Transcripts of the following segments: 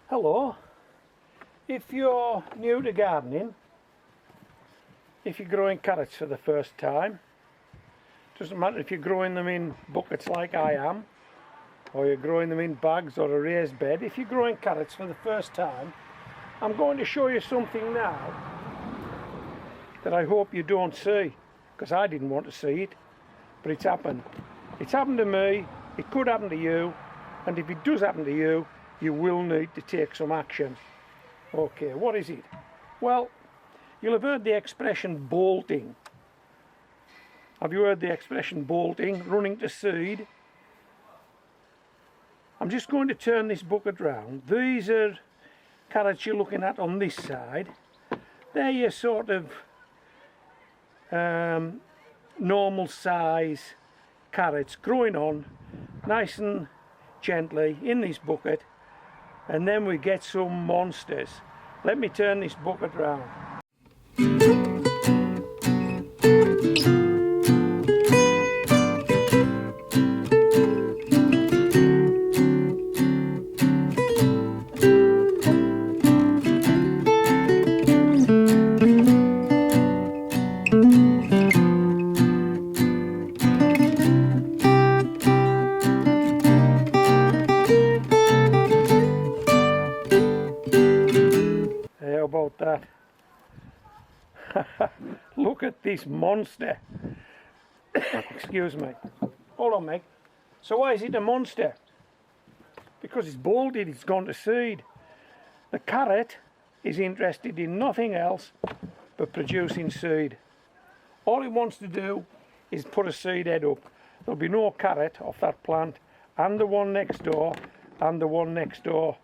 Hello, if you're new to gardening, if you're growing carrots for the first time, doesn't matter if you're growing them in buckets like I am, or you're growing them in bags or a raised bed, if you're growing carrots for the first time, I'm going to show you something now that I hope you don't see, because I didn't want to see it, but it's happened. It's happened to me, it could happen to you, and if it does happen to you, you will need to take some action. Okay, what is it? Well, you'll have heard the expression bolting. Have you heard the expression bolting, running to seed? I'm just going to turn this bucket round. These are carrots you're looking at on this side. They're your sort of normal size carrots growing on nice and gently in this bucket, and then we get some monsters. Let me turn this bucket round. About that. Look at this monster. Excuse me. Hold on, Meg. So why is it a monster? Because it's bolted, it's gone to seed. The carrot is interested in nothing else but producing seed. All it wants to do is put a seed head up. There'll be no carrot off that plant, and the one next door, and the one next door.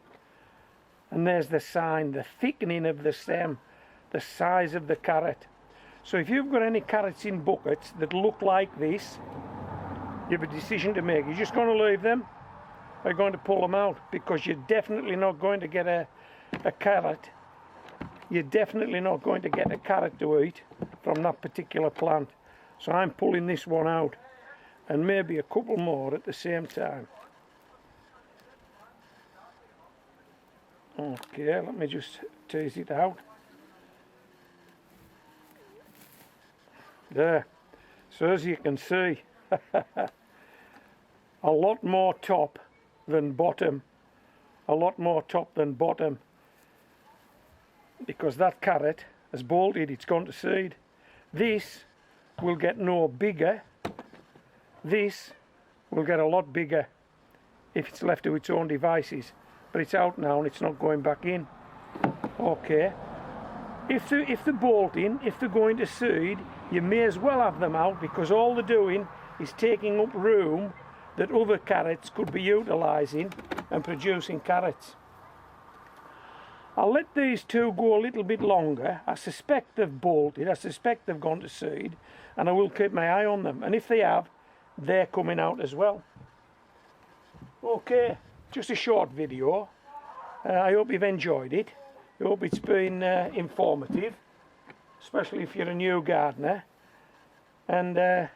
And there's the sign, the thickening of the stem, the size of the carrot. So if you've got any carrots in buckets that look like this, you have a decision to make. You're just going to leave them, or you're going to pull them out, because you're definitely not going to get a carrot. You're definitely not going to get a carrot to eat from that particular plant. So I'm pulling this one out, and maybe a couple more at the same time. Okay, let me just tease it out. There. So as you can see, a lot more top than bottom. A lot more top than bottom. Because that carrot has bolted, it's gone to seed. This will get no bigger. This will get a lot bigger if it's left to its own devices. But it's out now and it's not going back in. Okay. If they're bolting, if they're going to seed, you may as well have them out, because all they're doing is taking up room that other carrots could be utilising and producing carrots. I'll let these two go a little bit longer. I suspect they've bolted, I suspect they've gone to seed, and I will keep my eye on them. And if they have, they're coming out as well. Okay. Just a short video. I hope you've enjoyed it. I hope it's been informative, especially if you're a new gardener. And I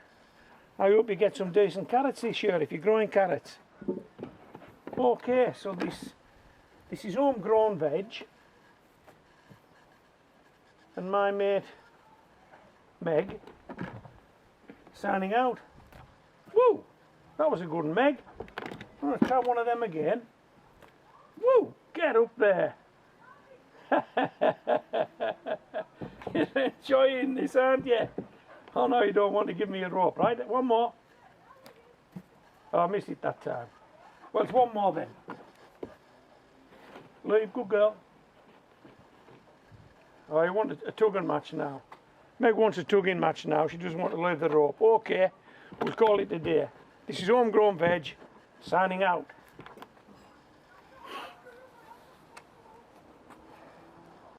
hope you get some decent carrots this year if you're growing carrots. Okay, so this is homegrown veg, and my mate Meg signing out. Woo! That was a good one, Meg. I'm going to try one of them again. Woo! Get up there! You're enjoying this, aren't you? Oh no, you don't want to give me a rope, right? One more. Oh, I missed it that time. Well, it's one more then. Leave, good girl. Oh, you want a tugging match now? Meg wants a tugging match now. She doesn't want to leave the rope. Okay, we'll call it a day. This is homegrown veg. Signing out.